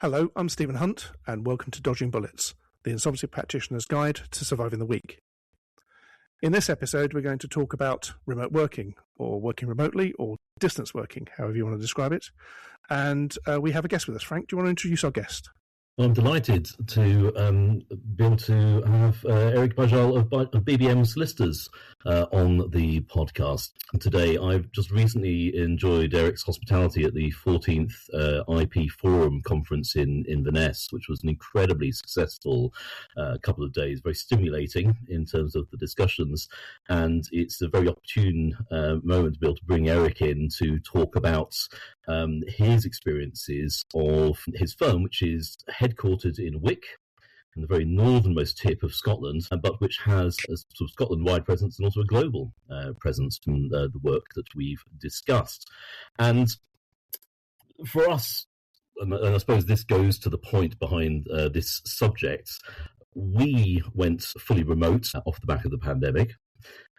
Hello, I'm Stephen Hunt, and welcome to Dodging Bullets, the Insolvency Practitioner's Guide to Surviving the Week. In this episode, we're going to talk about remote working, or working remotely, or distance working, however you want to describe it. And we have a guest with us. Frank, do you want to introduce our guest? Well, I'm delighted to be able to have Eric Bajal of BBM Solicitors on the podcast. And today, I've just recently enjoyed Eric's hospitality at the 14th IP Forum conference in Venice, which was an incredibly successful couple of days, very stimulating in terms of the discussions. And it's a very opportune moment to be able to bring Eric in to talk about his experiences of his firm, which is headquartered in Wick, in the very northernmost tip of Scotland, but which has a sort of Scotland-wide presence and also a global presence from the work that we've discussed. And for us, and I suppose this goes to the point behind this subject, we went fully remote off the back of the pandemic.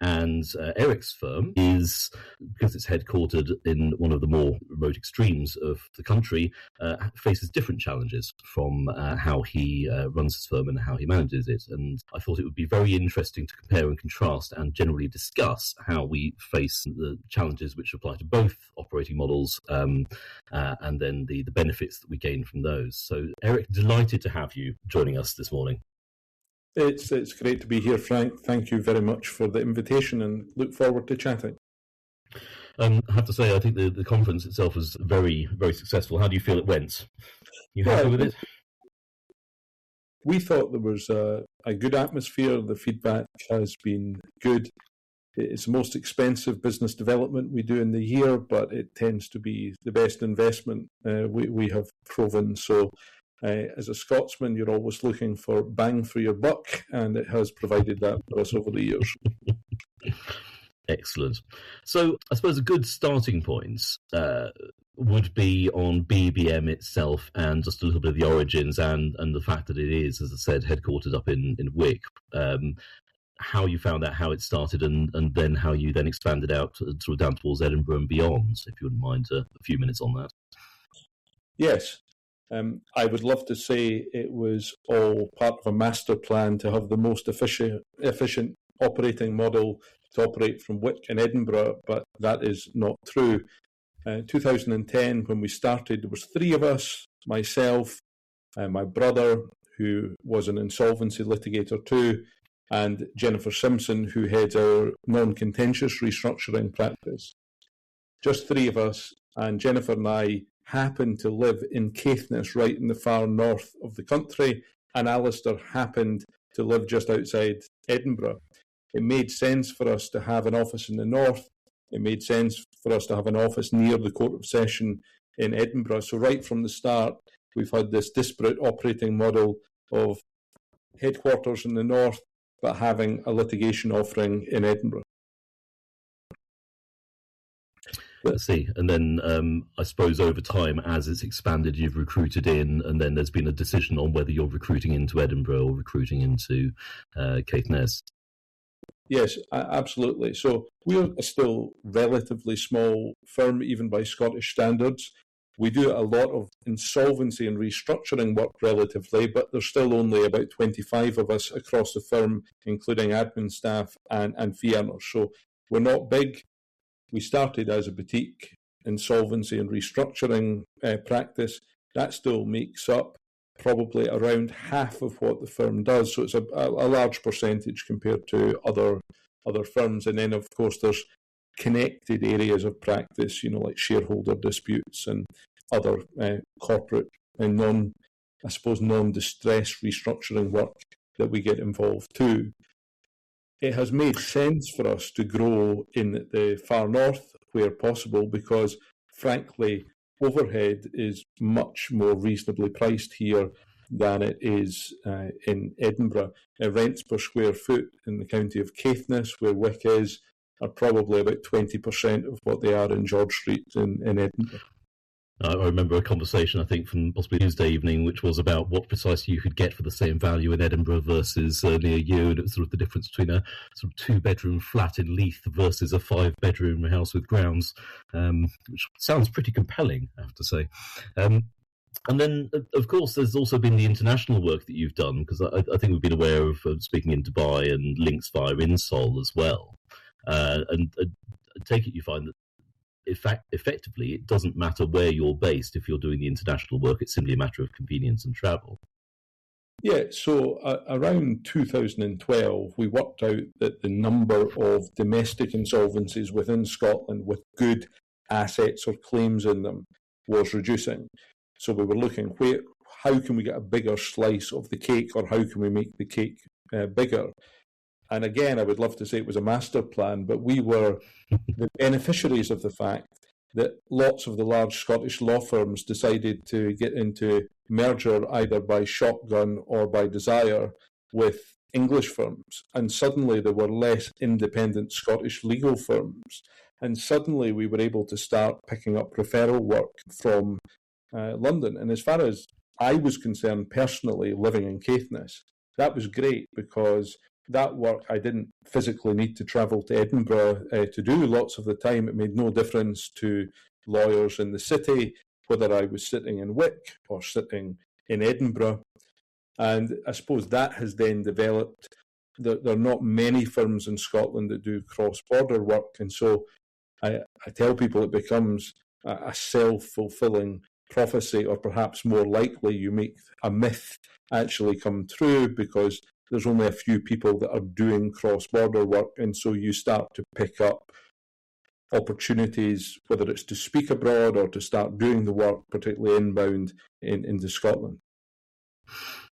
And Eric's firm is, because it's headquartered in one of the more remote extremes of the country, faces different challenges from how he runs his firm and how he manages it. And I thought it would be very interesting to compare and contrast and generally discuss how we face the challenges which apply to both operating models and then the benefits that we gain from those. So, Eric, delighted to have you joining us this morning. It's great to be here, Frank. Thank you very much for the invitation and look forward to chatting. I have to say, I think the conference itself was very, very successful. How do you feel it went? You happy with it? We thought there was a good atmosphere. The feedback has been good. It's the most expensive business development we do in the year, but it tends to be the best investment we have proven. So as a Scotsman, you're always looking for bang for your buck, and it has provided that for us over the years. Excellent. So I suppose a good starting point would be on BBM itself and just a little bit of the origins and the fact that it is, as I said, headquartered up in Wick. How you found out how it started and then how you then expanded out sort of down towards Edinburgh and beyond, if you wouldn't mind a few minutes on that. Yes. I would love to say it was all part of a master plan to have the most efficient operating model to operate from Wick in Edinburgh, but that is not true. 2010, when we started, there was three of us, myself, my brother, who was an insolvency litigator too, and Jennifer Simpson, who heads our non-contentious restructuring practice. Just three of us, and Jennifer and I happened to live in Caithness, right in the far north of the country, and Alistair happened to live just outside Edinburgh. It made sense for us to have an office in the north. It made sense for us to have an office near the Court of Session in Edinburgh. So right from the start, we've had this disparate operating model of headquarters in the north, but having a litigation offering in Edinburgh. Let's see. And then I suppose over time, as it's expanded, you've recruited in, and then there's been a decision on whether you're recruiting into Edinburgh or recruiting into Caithness. Yes, absolutely. So we're a still relatively small firm, even by Scottish standards. We do a lot of insolvency and restructuring work relatively, but there's still only about 25 of us across the firm, including admin staff and fee earners. So we're not big. We started as a boutique insolvency and restructuring practice. That still makes up probably around half of what the firm does. So it's a large percentage compared to other firms. And then, of course, there's connected areas of practice, like shareholder disputes and other corporate and non-distress restructuring work that we get involved too. It has made sense for us to grow in the far north where possible because, frankly, overhead is much more reasonably priced here than it is in Edinburgh. Rents per square foot in the county of Caithness, where Wick is, are probably about 20% of what they are in George Street in Edinburgh. I remember a conversation, I think, from possibly Tuesday evening, which was about what precisely you could get for the same value in Edinburgh versus near you, and it was sort of the difference between a sort of 2-bedroom flat in Leith versus a 5-bedroom house with grounds, which sounds pretty compelling, I have to say. And then, of course, there's also been the international work that you've done, because I think we've been aware of speaking in Dubai and links via Insol as well. And take it you find that effectively it doesn't matter where you're based if you're doing the international work. It's simply a matter of convenience and travel. Yeah, so around 2012, we worked out that the number of domestic insolvencies within Scotland with good assets or claims in them was reducing. So we were looking, how can we get a bigger slice of the cake, or how can we make the cake bigger? And again, I would love to say it was a master plan, but we were the beneficiaries of the fact that lots of the large Scottish law firms decided to get into merger either by shotgun or by desire with English firms. And suddenly there were less independent Scottish legal firms. And suddenly we were able to start picking up referral work from London. And as far as I was concerned personally, living in Caithness, that was great, because that work I didn't physically need to travel to Edinburgh to do. Lots of the time it made no difference to lawyers in the city whether I was sitting in Wick or sitting in Edinburgh. And I suppose that has then developed. There are not many firms in Scotland that do cross-border work, and so I tell people it becomes a self-fulfilling prophecy, or perhaps more likely you make a myth actually come true, because there's only a few people that are doing cross-border work, and so you start to pick up opportunities, whether it's to speak abroad or to start doing the work, particularly inbound into Scotland.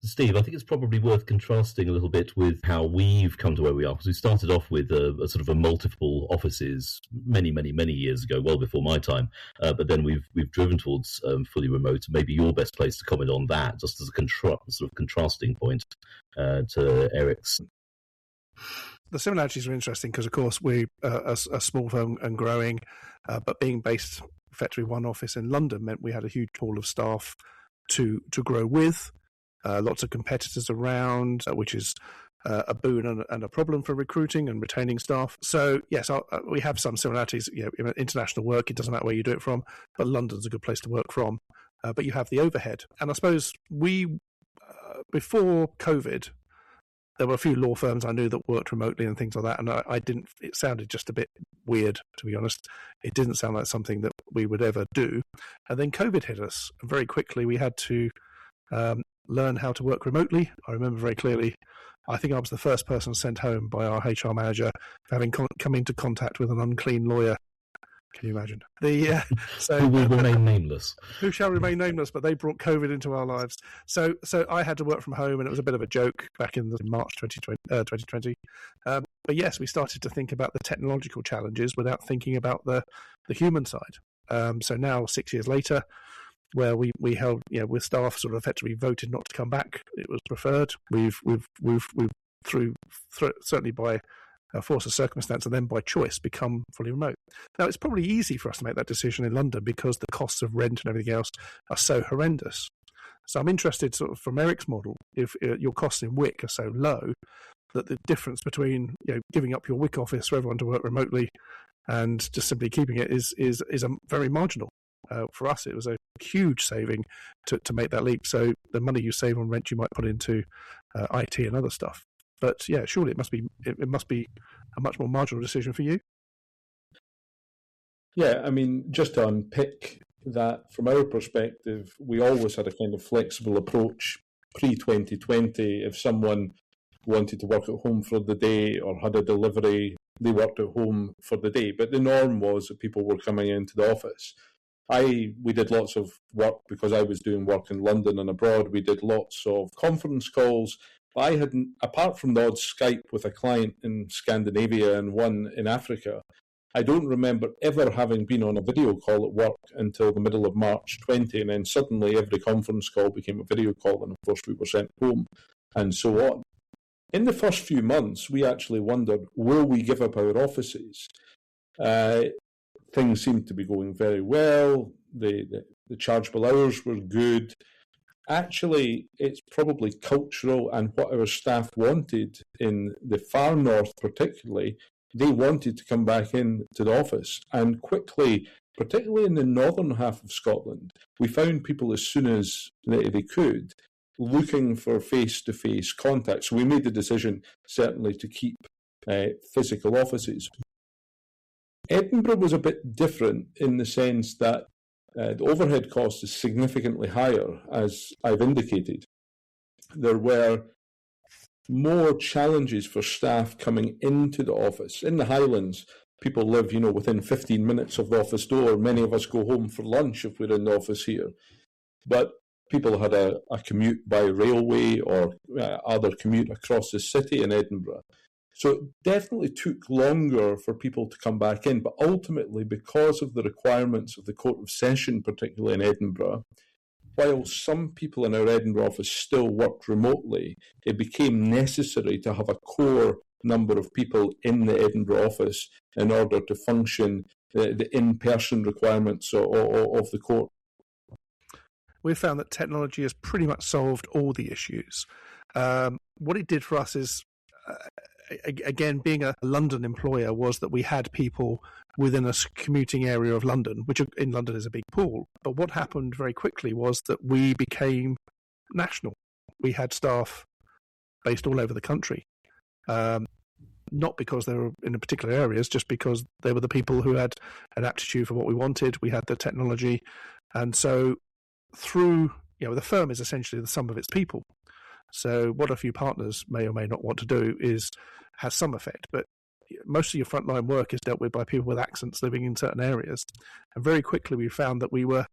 Steve, I think it's probably worth contrasting a little bit with how we've come to where we are, because we started off with a sort of a multiple offices many, many, many years ago, well before my time. But then we've driven towards fully remote. Maybe you're best placed to comment on that, just as a sort of contrasting point to Eric's. The similarities are interesting because, of course, we're a small firm and growing, but being based effectively one office in London meant we had a huge pool of staff to grow with. Lots of competitors around, which is a boon and a problem for recruiting and retaining staff. So, yes, we have some similarities. International work, it doesn't matter where you do it from, but London's a good place to work from. But you have the overhead. And I suppose before COVID, there were a few law firms I knew that worked remotely and things like that, and I didn't. It sounded just a bit weird, to be honest. It didn't sound like something that we would ever do. And then COVID hit us, and very quickly we had to learn how to work remotely. I remember very clearly, I think I was the first person sent home by our HR manager for having come into contact with an unclean lawyer. Can you imagine? Who will remain nameless. Who shall remain nameless, but they brought COVID into our lives. So I had to work from home, and it was a bit of a joke back in March 2020. But yes, we started to think about the technological challenges without thinking about the human side. So now, 6 years later, where we held, with staff sort of effectively voted not to come back, it was preferred. We've through certainly by force of circumstance and then by choice become fully remote. Now, it's probably easy for us to make that decision in London because the costs of rent and everything else are so horrendous. So I'm interested, sort of from Eric's model, if your costs in Wick are so low that the difference between giving up your Wick office for everyone to work remotely and just simply keeping it is a very marginal. For us, it was a huge saving to make that leap. So the money you save on rent, you might put into IT and other stuff. But yeah, surely it must be a much more marginal decision for you. Yeah, I mean, just to unpick that from our perspective, we always had a kind of flexible approach pre-2020. If someone wanted to work at home for the day or had a delivery, they worked at home for the day. But the norm was that people were coming into the office. We did lots of work because I was doing work in London and abroad. We did lots of conference calls. I hadn't, apart from the odd Skype with a client in Scandinavia and one in Africa, I don't remember ever having been on a video call at work until the middle of March 20, and then suddenly every conference call became a video call, and of course we were sent home, and so on. In the first few months, we actually wondered, will we give up our offices? Things seemed to be going very well. The chargeable hours were good. Actually, it's probably cultural and what our staff wanted in the far north particularly. They wanted to come back in to the office, and quickly particularly in the northern half of Scotland, we found people as soon as they could looking for face-to-face contact. So we made the decision, certainly, to keep physical offices. Edinburgh was a bit different in the sense that the overhead cost is significantly higher, as I've indicated. There were more challenges for staff coming into the office. In the Highlands, people live, within 15 minutes of the office door. Many of us go home for lunch if we're in the office here. But people had a commute by railway or other commute across the city in Edinburgh. So it definitely took longer for people to come back in. But ultimately, because of the requirements of the Court of Session, particularly in Edinburgh, while some people in our Edinburgh office still worked remotely, it became necessary to have a core number of people in the Edinburgh office in order to function the in-person requirements of the court. We've found that technology has pretty much solved all the issues. What it did for us is, again, being a London employer, was that we had people within a commuting area of London, which in London is a big pool. But what happened very quickly was that we became national. We had staff based all over the country, not because they were in particular areas, just because they were the people who had an aptitude for what we wanted. We had the technology. And so through, the firm is essentially the sum of its people. So what a few partners may or may not want to do has some effect, but most of your frontline work is dealt with by people with accents living in certain areas. And very quickly we found that we were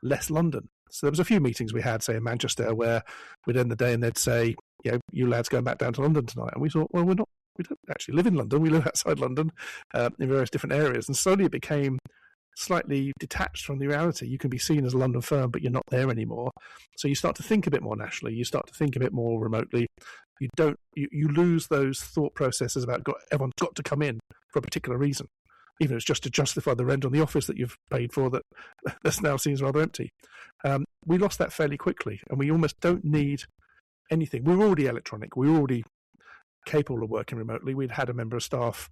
less London. So there was a few meetings we had, say in Manchester, where we'd end the day and they'd say, you lads going back down to London tonight. And we thought, well, we don't actually live in London. We live outside London in various different areas. And slowly it became slightly detached from the reality. You can be seen as a London firm, but you're not there anymore. So you start to think a bit more nationally. You start to think a bit more remotely. You lose those thought processes about everyone's got to come in for a particular reason, even if it's just to justify the rent on the office that you've paid for that now seems rather empty. We lost that fairly quickly, and we almost don't need anything. We were already electronic. We were already capable of working remotely. We'd had a member of staff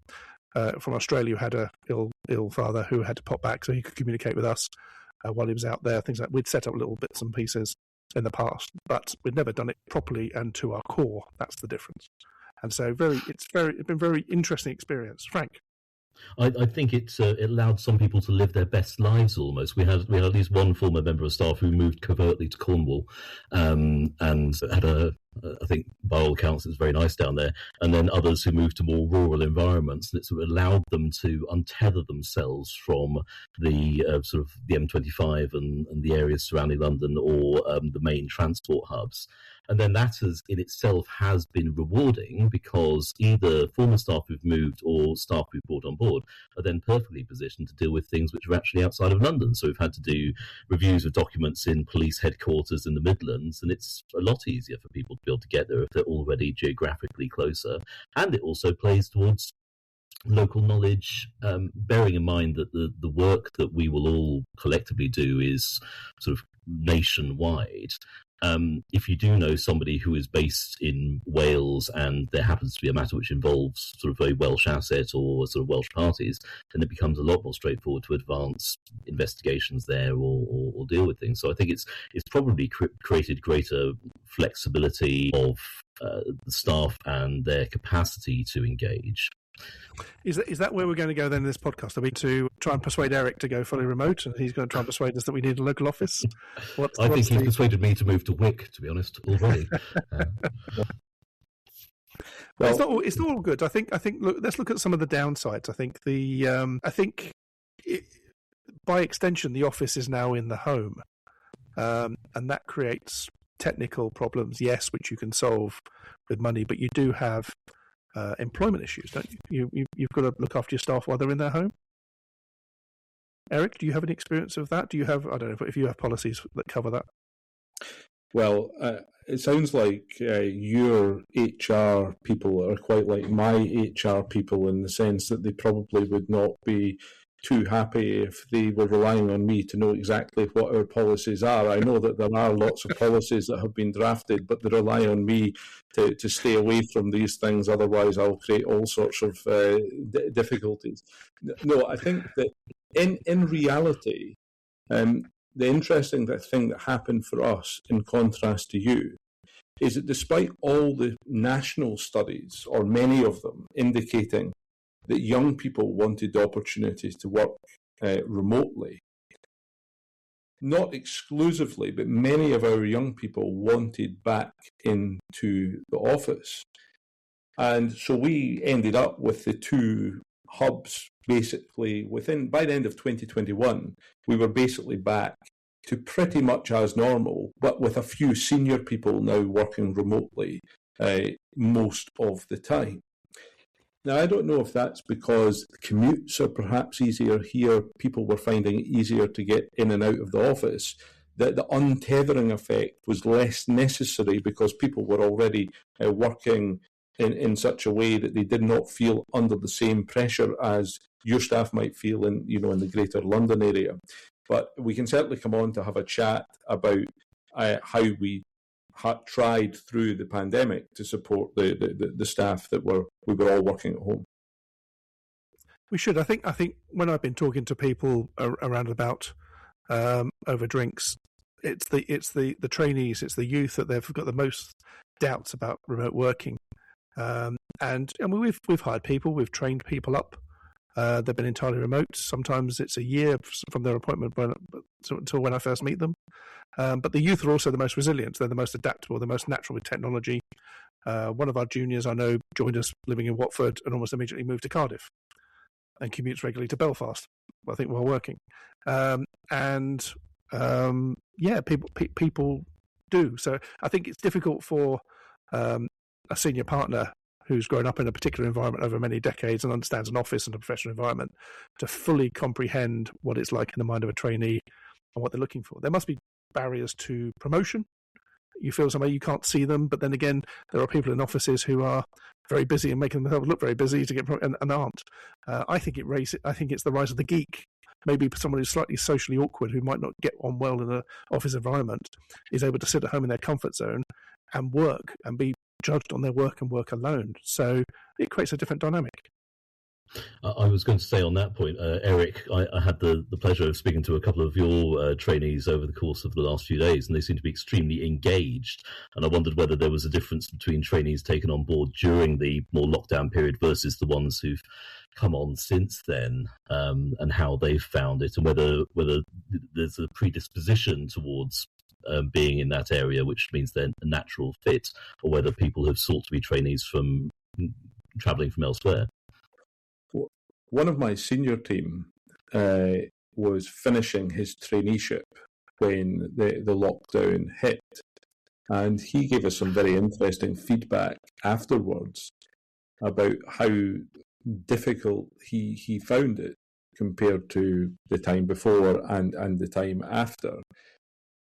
from Australia who had a ill father who had to pop back so he could communicate with us while he was out there. Things like we'd set up little bits and pieces in the past, but we'd never done it properly and to our core. That's the difference. And so it's been very interesting experience. Frank. I think it allowed some people to live their best lives almost. We had at least one former member of staff who moved covertly to Cornwall and had I think by all accounts it was very nice down there, and then others who moved to more rural environments, and it sort of allowed them to untether themselves from the sort of the M25 and the areas surrounding London or the main transport hubs. And then that in itself has been rewarding, because either former staff who've moved or staff we've brought on board are then perfectly positioned to deal with things which are actually outside of London. So we've had to do reviews of documents in police headquarters in the Midlands, and it's a lot easier for people to be able to get there if they're already geographically closer. And it also plays towards local knowledge, bearing in mind that the work that we will all collectively do is sort of nationwide. If you do know somebody who is based in Wales and there happens to be a matter which involves sort of a Welsh asset or sort of Welsh parties, then it becomes a lot more straightforward to advance investigations there or deal with things. So I think it's probably created greater flexibility of the staff and their capacity to engage. Is that where we're going to go then in this podcast? Are we to try and persuade Eric to go fully remote, and he's going to try and persuade us that we need a local office? I think he's persuaded me to move to Wick, to be honest, already. Well, it's not all good. I think. Look, let's look at some of the downsides. I think by extension, the office is now in the home, and that creates technical problems. Yes, which you can solve with money, but you do have employment issues, don't you? You've got to look after your staff while they're in their home. Eric, do you have any experience of that? Do you have, I don't know, if you have policies that cover that? Well, it sounds like your HR people are quite like my HR people, in the sense that they probably would not be too happy if they were relying on me to know exactly what our policies are. I know that there are lots of policies that have been drafted, but they rely on me to stay away from these things. Otherwise, I'll create all sorts of difficulties. No, I think that in reality, the interesting thing that happened for us, in contrast to you, is that despite all the national studies, or many of them, indicating that young people wanted opportunities to work remotely, not exclusively, but many of our young people wanted back into the office. And so we ended up with the two hubs basically by the end of 2021, we were basically back to pretty much as normal, but with a few senior people now working remotely most of the time. Now, I don't know if that's because commutes are perhaps easier here. People were finding it easier to get in and out of the office. That the untethering effect was less necessary because people were already working in such a way that they did not feel under the same pressure as your staff might feel in the Greater London area. But we can certainly come on to have a chat about how we tried through the pandemic to support the staff that we were all working at home. We should. I think when I've been talking to people around about over drinks, it's the trainees, it's the youth that they've got the most doubts about remote working. And we've hired people, we've trained people up. They've been entirely remote. Sometimes it's a year from their appointment until when I first meet them. But the youth are also the most resilient. They're the most adaptable, the most natural with technology. One of our juniors I know joined us living in Watford and almost immediately moved to Cardiff and commutes regularly to Belfast, I think, while working. People do. So I think it's difficult for a senior partner who's grown up in a particular environment over many decades and understands an office and a professional environment to fully comprehend what it's like in the mind of a trainee and what they're looking for. There must be barriers to promotion. You feel some way you can't see them, but then again, there are people in offices who are very busy and making themselves look very busy to get and aren't. I think it's the rise of the geek. Maybe someone who's slightly socially awkward, who might not get on well in an office environment, is able to sit at home in their comfort zone and work and be judged on their work and work alone. So it creates a different dynamic. I was going to say on that point, Eric, I had the pleasure of speaking to a couple of your trainees over the course of the last few days, and they seem to be extremely engaged. And I wondered whether there was a difference between trainees taken on board during the more lockdown period versus the ones who've come on since then, and how they've found it, and whether there's a predisposition towards being in that area, which means they're a natural fit, or whether people have sought to be trainees from travelling from elsewhere. One of my senior team was finishing his traineeship when the lockdown hit, and he gave us some very interesting feedback afterwards about how difficult he found it compared to the time before and the time after.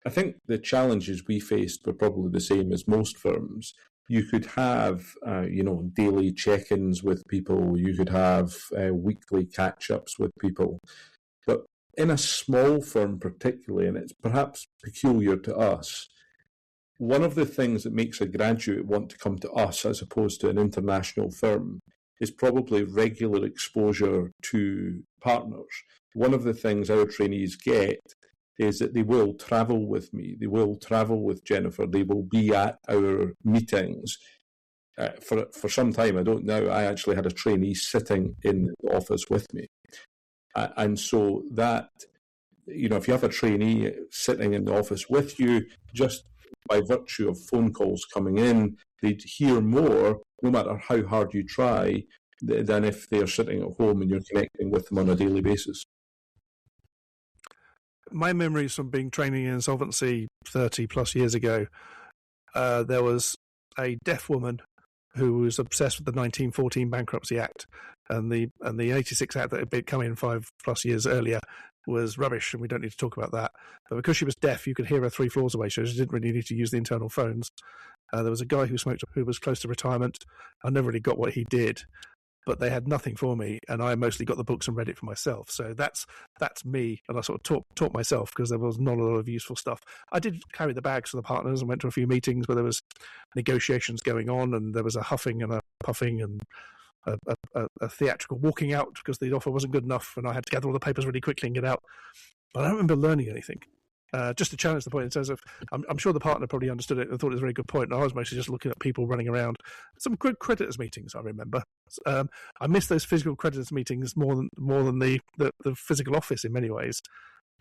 I think the challenges we faced were probably the same as most firms. You could have, daily check-ins with people. You could have weekly catch-ups with people. But in a small firm particularly, and it's perhaps peculiar to us, one of the things that makes a graduate want to come to us as opposed to an international firm is probably regular exposure to partners. One of the things our trainees get is that they will travel with me, they will travel with Jennifer, they will be at our meetings. For some time, I don't know, I actually had a trainee sitting in the office with me. And so that, if you have a trainee sitting in the office with you, just by virtue of phone calls coming in, they'd hear more, no matter how hard you try, than if they're sitting at home and you're connecting with them on a daily basis. My memories from being training in insolvency 30 plus years ago, there was a deaf woman who was obsessed with the 1914 Bankruptcy Act, and the 86 Act that had been come in 5 plus years earlier was rubbish, and we don't need to talk about that. But because she was deaf, you could hear her 3 floors away, so she didn't really need to use the internal phones. There was a guy who smoked, who was close to retirement. I never really got what he did, but they had nothing for me, and I mostly got the books and read it for myself. So that's me, and I sort of taught myself because there was not a lot of useful stuff. I did carry the bags for the partners and went to a few meetings where there was negotiations going on, and there was a huffing and a puffing, and a theatrical walking out because the offer wasn't good enough, and I had to gather all the papers really quickly and get out. But I don't remember learning anything. Just to challenge the point in terms of, I'm sure the partner probably understood it and thought it was a very good point. And I was mostly just looking at people running around. Some good creditors meetings, I remember. I miss those physical creditors meetings more than the physical office in many ways.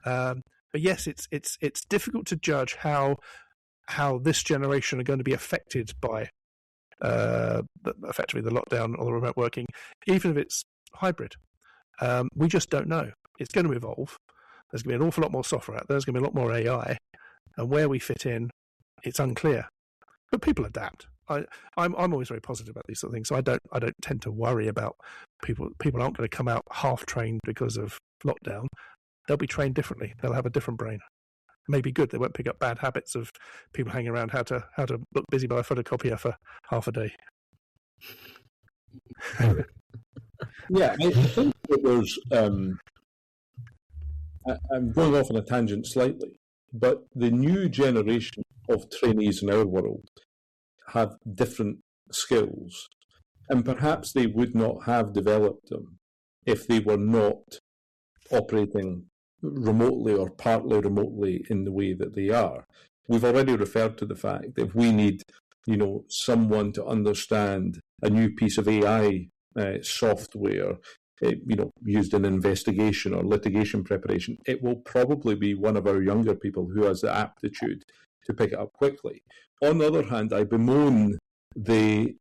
But yes, it's difficult to judge how this generation are going to be affected by effectively the lockdown or the remote working, even if it's hybrid. We just don't know. It's going to evolve. There's going to be an awful lot more software out there. There's going to be a lot more AI, and where we fit in, it's unclear. But people adapt. I'm always very positive about these sort of things, so I don't tend to worry about people. People aren't going to come out half trained because of lockdown. They'll be trained differently. They'll have a different brain. Maybe good. They won't pick up bad habits of people hanging around how to look busy by a photocopier for half a day. Yeah, I think that there's. I'm going off on a tangent slightly, but the new generation of trainees in our world have different skills, and perhaps they would not have developed them if they were not operating remotely or partly remotely in the way that they are. We've already referred to the fact that we need, someone to understand a new piece of AI software, used in investigation or litigation preparation. It will probably be one of our younger people who has the aptitude to pick it up quickly. On the other hand, I bemoan the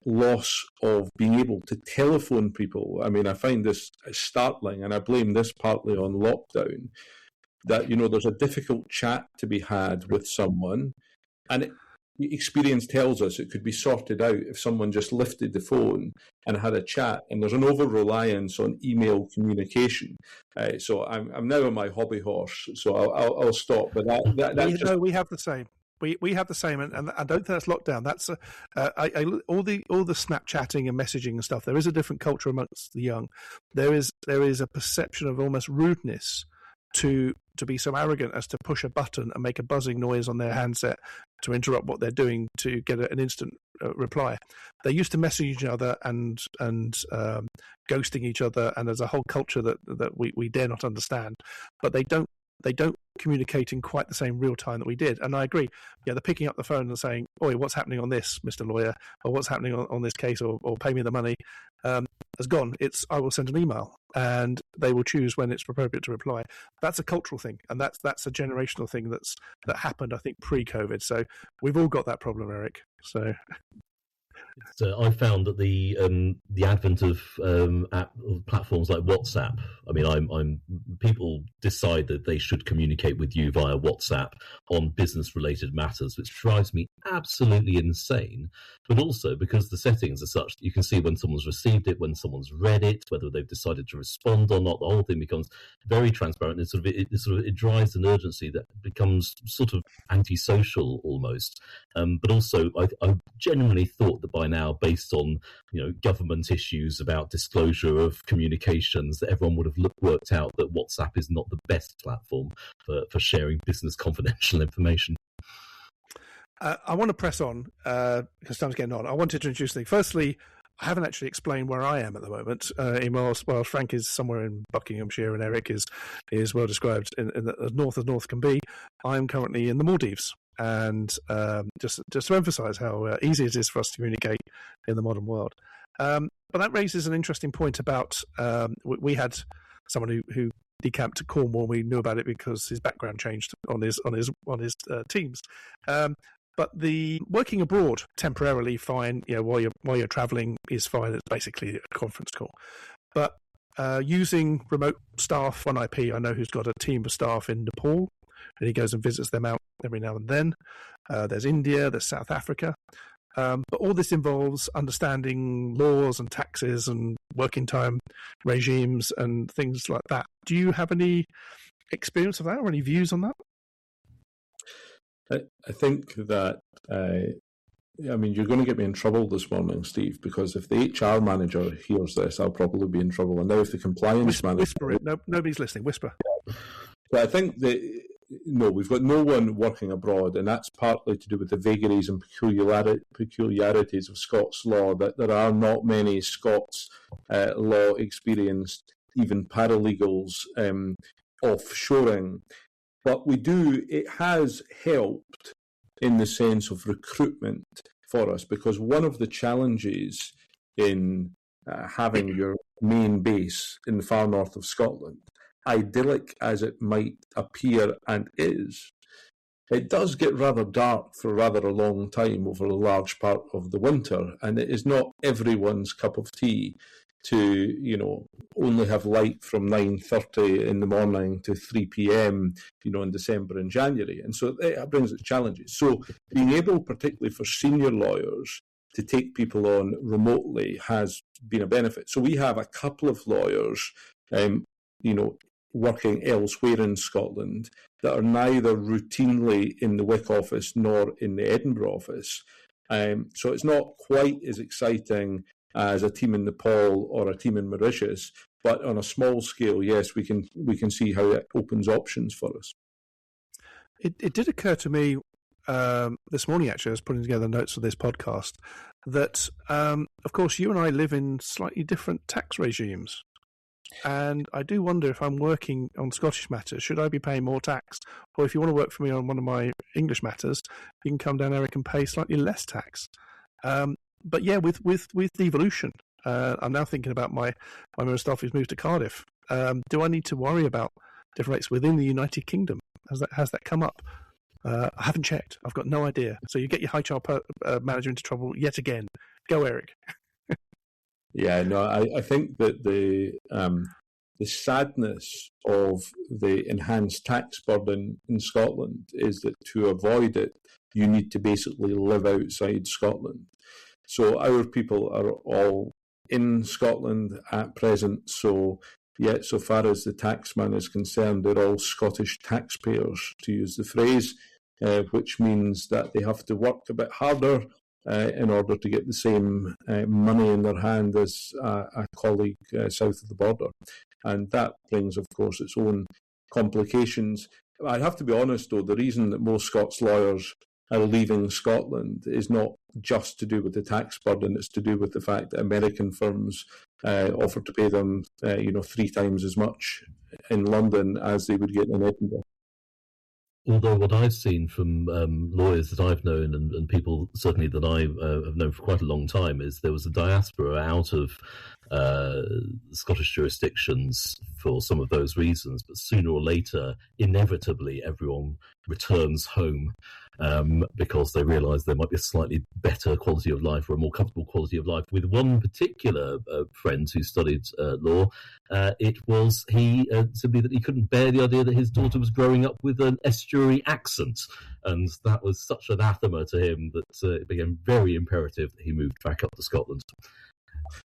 loss of being able to telephone people. I mean, I find this startling, and I blame this partly on lockdown, that, there's a difficult chat to be had with someone, and experience tells us it could be sorted out if someone just lifted the phone and had a chat. And there's an over-reliance on email communication. So I'm now on my hobby horse, so I'll stop. But we have the same. We have the same, and I don't think that's lockdown. That's all the Snapchatting and messaging and stuff. There is a different culture amongst the young. There is a perception of almost rudeness to be so arrogant as to push a button and make a buzzing noise on their handset to interrupt what they're doing to get an instant reply. They're used to messaging each other and ghosting each other, and there's a whole culture that we dare not understand. But they don't communicate in quite the same real time that we did. And I agree. Yeah, they're picking up the phone and saying, "Oi, what's happening on this, Mr. Lawyer?" or "What's happening on this case?" or "Pay me the money." Has gone. It's I will send an email, and they will choose when it's appropriate to reply. That's a cultural thing, and that's a generational thing that happened, I think, pre-COVID. So we've all got that problem, Eric. So I found that the advent of platforms like WhatsApp. I mean, people decide that they should communicate with you via WhatsApp on business-related matters, which drives me absolutely insane. But also because the settings are such that you can see when someone's received it, when someone's read it, whether they've decided to respond or not. The whole thing becomes very transparent. It drives an urgency that becomes sort of antisocial almost. But also, I genuinely thought that by now, based on government issues about disclosure of communications, that everyone would have worked out that WhatsApp is not the best platform for sharing business confidential information. I want to press on because time's getting on. I wanted to introduce things. Firstly, I haven't actually explained where I am at the moment. While Frank is somewhere in Buckinghamshire and Eric is well described in as north can be, I'm currently in the Maldives. And just to emphasise how easy it is for us to communicate in the modern world. But that raises an interesting point about we had someone who decamped to Cornwall. We knew about it because his background changed on his teams. But the working abroad temporarily fine, while you're travelling is fine. It's basically a conference call. But using remote staff, one IP I know who's got a team of staff in Nepal, and he goes and visits them out every now and then. There's India, there's South Africa. But all this involves understanding laws and taxes and working time regimes and things like that. Do you have any experience of that or any views on that? I think that, you're going to get me in trouble this morning, Steve, because if the HR manager hears this, I'll probably be in trouble. And now if the compliance manager... Whisper it. No, nobody's listening. Whisper. But I think that no, we've got no one working abroad, and that's partly to do with the vagaries and peculiarities of Scots law, that there are not many Scots law experienced, even paralegals, offshoring. But it has helped in the sense of recruitment for us, because one of the challenges in having your main base in the far north of Scotland, idyllic as it might appear and is, it does get rather dark for rather a long time over a large part of the winter, and it is not everyone's cup of tea to, only have light from 9:30 in the morning to 3 p.m, in December and January. And so it brings its challenges. So being able, particularly for senior lawyers, to take people on remotely has been a benefit. So we have a couple of lawyers, working elsewhere in Scotland that are neither routinely in the Wick office nor in the Edinburgh office. So it's not quite as exciting as a team in Nepal or a team in Mauritius, but on a small scale, yes, we can see how it opens options for us. It did occur to me this morning, actually, I was putting together notes for this podcast, that, of course, you and I live in slightly different tax regimes. And I do wonder, if I'm working on Scottish matters, should I be paying more tax? Or if you want to work for me on one of my English matters, you can come down, Eric, and pay slightly less tax. But yeah, with devolution, I'm now thinking about my member of staff who's moved to Cardiff. Do I need to worry about different rates within the United Kingdom? Has that come up? I haven't checked. I've got no idea. So you get your HR manager into trouble yet again. Go, Eric. Yeah, no, I think that the sadness of the enhanced tax burden in Scotland is that to avoid it, you need to basically live outside Scotland. So our people are all in Scotland at present. So yet, so far as the taxman is concerned, they're all Scottish taxpayers, to use the phrase, which means that they have to work a bit harder in order to get the same money in their hand as a colleague south of the border. And that brings, of course, its own complications. I have to be honest, though, the reason that most Scots lawyers are leaving Scotland is not just to do with the tax burden, it's to do with the fact that American firms offer to pay them 3 times as much in London as they would get in Edinburgh. Although what I've seen from lawyers that I've known and people certainly that I have known for quite a long time is there was a diaspora out of Scottish jurisdictions for some of those reasons, but sooner or later, inevitably, everyone returns home because they realise there might be a slightly better quality of life or a more comfortable quality of life. With one particular friend who studied law, it was simply that he couldn't bear the idea that his daughter was growing up with an estuary accent, and that was such anathema to him that it became very imperative that he moved back up to Scotland.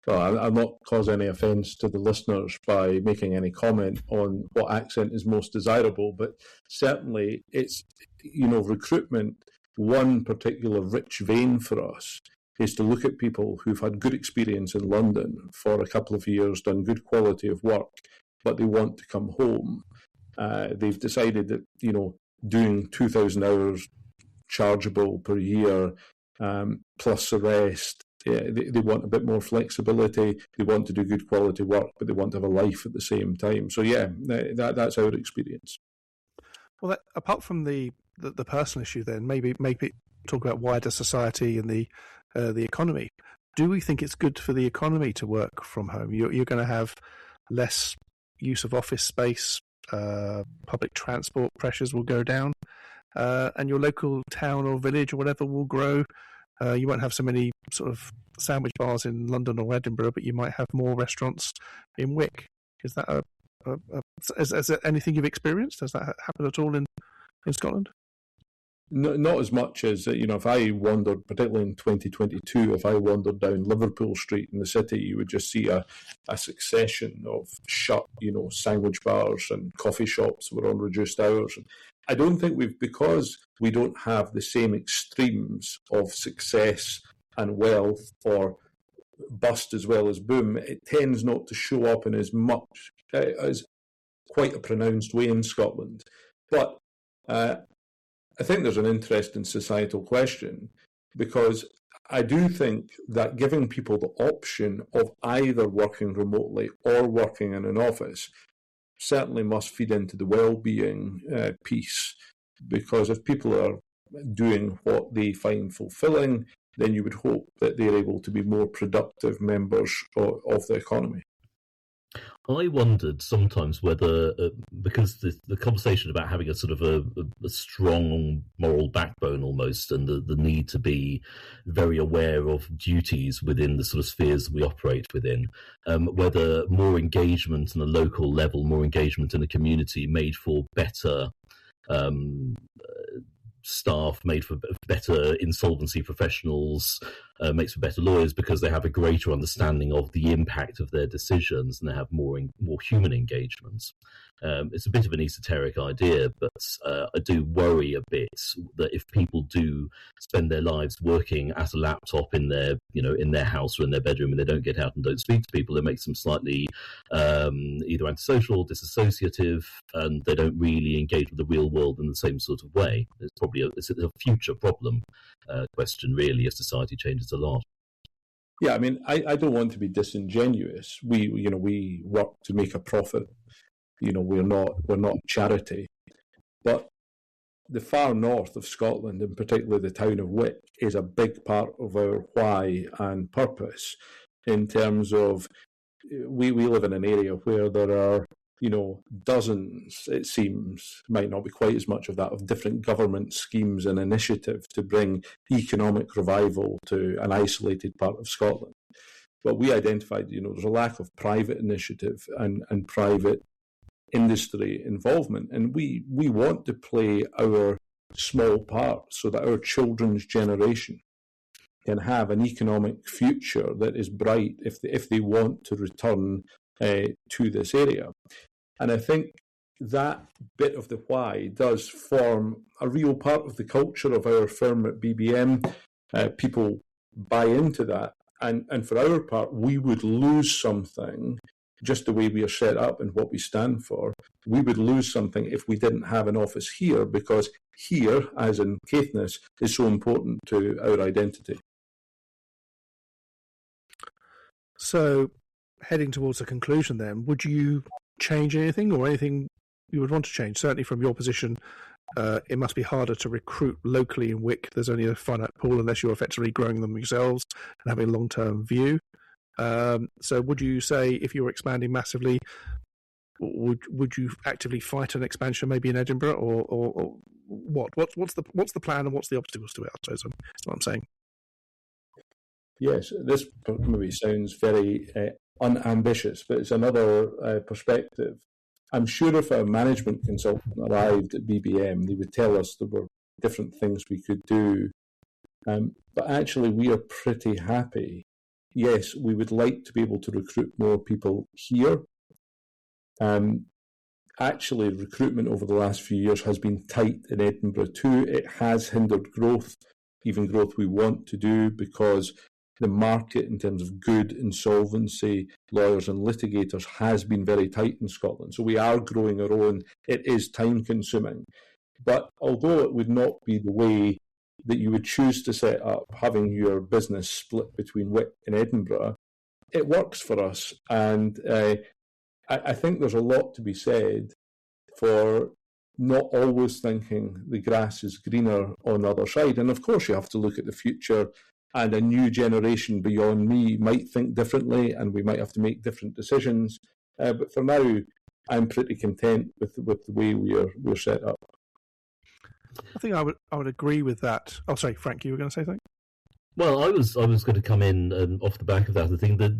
Well, I'll not cause any offence to the listeners by making any comment on what accent is most desirable, but certainly it's, recruitment, one particular rich vein for us is to look at people who've had good experience in London for a couple of years, done good quality of work, but they want to come home. They've decided that, doing 2,000 hours chargeable per year, plus the rest, they want a bit more flexibility. They want to do good quality work, but they want to have a life at the same time. So yeah, that's our experience. Well, apart from the personal issue, then maybe talk about wider society and the economy. Do we think it's good for the economy to work from home? You're going to have less use of office space. Public transport pressures will go down, and your local town or village or whatever will grow. You won't have so many sort of sandwich bars in London or Edinburgh, but you might have more restaurants in Wick. Is that is there anything you've experienced? Has that happened at all in Scotland? Not as much as, if I wandered, particularly in 2022, if I wandered down Liverpool Street in the city, you would just see a succession of shut, sandwich bars and coffee shops that were on reduced hours. And I don't think because we don't have the same extremes of success and wealth or bust as well as boom, it tends not to show up in as much, as quite a pronounced way in Scotland. But I think there's an interesting societal question, because I do think that giving people the option of either working remotely or working in an office certainly must feed into the well-being piece, because if people are doing what they find fulfilling, then you would hope that they're able to be more productive members of the economy. I wondered sometimes whether, because the conversation about having a sort of a strong moral backbone almost, and the need to be very aware of duties within the sort of spheres we operate within, whether more engagement on a local level, more engagement in the community made for better staff, made for better insolvency professionals, makes for better lawyers, because they have a greater understanding of the impact of their decisions and they have more human engagements. It's a bit of an esoteric idea, but I do worry a bit that if people do spend their lives working at a laptop in their house or in their bedroom, and they don't get out and don't speak to people, it makes them slightly either antisocial, disassociative, and they don't really engage with the real world in the same sort of way. It's probably a future problem question, really, as society changes a lot. Yeah, I mean, I don't want to be disingenuous. We work to make a profit. We're not a charity, but the far north of Scotland, and particularly the town of Wick, is a big part of our why and purpose. In terms of, we live in an area where there are dozens, it seems, might not be quite as much of that, of different government schemes and initiatives to bring economic revival to an isolated part of Scotland. But we identified, there's a lack of private initiative and private industry involvement, and we want to play our small part so that our children's generation can have an economic future that is bright if they want to return to this area. And I think that bit of the why does form a real part of the culture of our firm at BBM. People buy into that, and for our part, we would lose something. Just the way we are set up and what we stand for, we would lose something if we didn't have an office here, because here, as in Caithness, is so important to our identity. So, heading towards a conclusion then, would you change anything, or anything you would want to change? Certainly from your position, it must be harder to recruit locally in Wick. There's only a finite pool unless you're effectively growing them yourselves and having a long-term view. So would you say, if you were expanding massively, would you actively fight an expansion maybe in Edinburgh, or what? What's the plan and what's the obstacles to it? I suppose that's what I'm saying. Yes, this maybe sounds very unambitious, but it's another perspective. I'm sure if a management consultant arrived at BBM, they would tell us there were different things we could do, but actually we are pretty happy. Yes, we would like to be able to recruit more people here. Actually, recruitment over the last few years has been tight in Edinburgh too. It has hindered growth, even growth we want to do, because the market in terms of good insolvency lawyers and litigators has been very tight in Scotland. So we are growing our own. It is time consuming. But although it would not be the way that you would choose to set up, having your business split between Wick and Edinburgh, it works for us. And I think there's a lot to be said for not always thinking the grass is greener on the other side. And of course, you have to look at the future, and a new generation beyond me might think differently, and we might have to make different decisions. But for now, I'm pretty content with the way we're set up. I think I would agree with that. Oh, sorry, Frank, you were going to say something? Well, I was going to come in off the back of that. I think the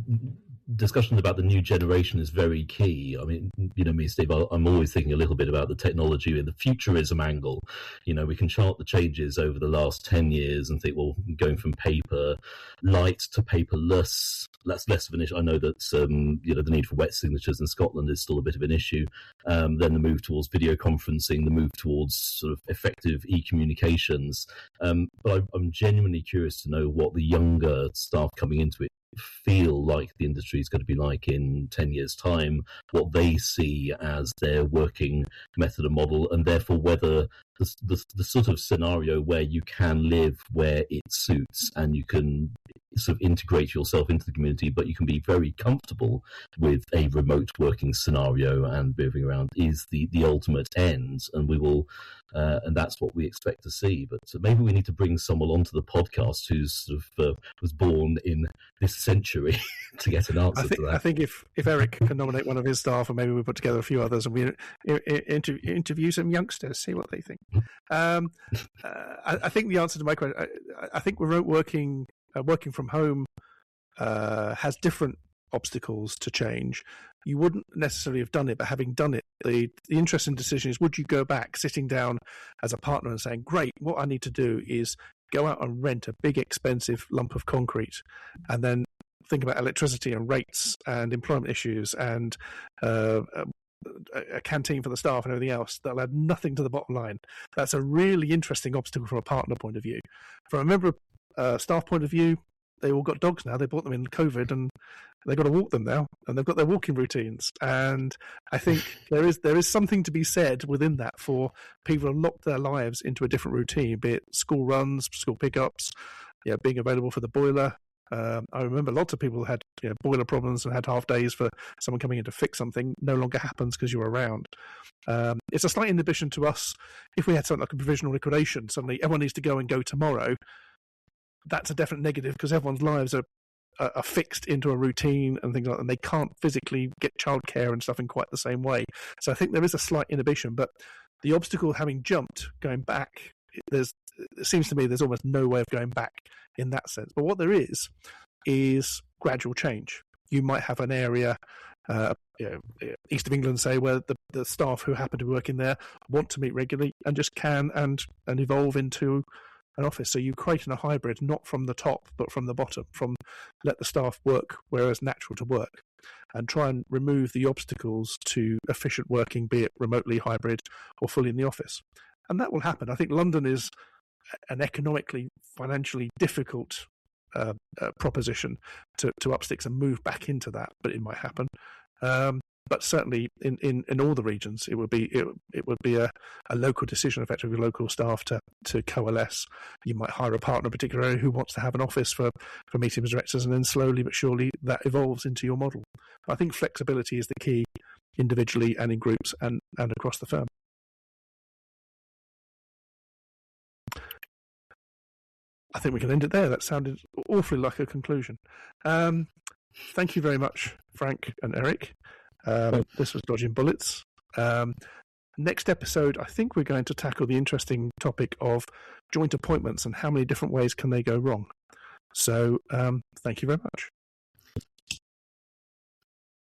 discussion about the new generation is very key. I mean, me, Steve, I'm always thinking a little bit about the technology and the futurism angle. We can chart the changes over the last 10 years and think, well, going from paper light to paperless, that's less of an issue. I know that, the need for wet signatures in Scotland is still a bit of an issue. Then the move towards video conferencing, the move towards sort of effective e-communications. But I'm genuinely curious to know what the younger staff coming into it feel like the industry is going to be like in 10 years' time, what they see as their working method and model, and therefore whether the sort of scenario where you can live where it suits and you can sort of integrate yourself into the community, but you can be very comfortable with a remote working scenario and moving around is the ultimate end. And we will, and that's what we expect to see. But maybe we need to bring someone onto the podcast who's sort of was born in this century to get an answer to that. I think if Eric can nominate one of his staff, or maybe we put together a few others and we interview some youngsters, see what they think. I think the answer to my question, I think remote working from home has different obstacles to change. You wouldn't necessarily have done it, but having done it, the interesting decision is, would you go back sitting down as a partner and saying, great, what I need to do is go out and rent a big expensive lump of concrete and then think about electricity and rates and employment issues and a canteen for the staff and everything else that'll add nothing to the bottom line. That's a really interesting obstacle from a partner point of view. From a member of staff point of view, they all got dogs now. They bought them in COVID and they've got to walk them now, and they've got their walking routines. And I think there is something to be said within that for people to lock their lives into a different routine, be it school runs, school pickups, being available for the boiler. I remember lots of people had boiler problems and had half days for someone coming in to fix something. No longer happens because you're around. It's a slight inhibition to us. If we had something like a provisional liquidation, suddenly everyone needs to go tomorrow. That's a definite negative because everyone's lives are fixed into a routine and things like that, and they can't physically get childcare and stuff in quite the same way. So I think there is a slight inhibition, but the obstacle having jumped, going back, it seems to me there's almost no way of going back in that sense. But what there is gradual change. You might have an area, east of England, say, where the staff who happen to be working there want to meet regularly and just can and evolve into an office. So you create a hybrid, not from the top, but from the bottom, from let the staff work where it's natural to work and try and remove the obstacles to efficient working, be it remotely, hybrid, or fully in the office. And that will happen. I think London is an economically, financially difficult proposition to up sticks and move back into that, but it might happen. But certainly in all the regions, it would be a local decision, effectively local staff to coalesce. You might hire a partner, particularly who wants to have an office for meeting with directors, and then slowly but surely that evolves into your model. I think flexibility is the key, individually and in groups and across the firm. I think we can end it there. That sounded awfully like a conclusion. Thank you very much, Frank and Eric. This was Dodging Bullets. Next episode, I think we're going to tackle the interesting topic of joint appointments and how many different ways can they go wrong. So thank you very much.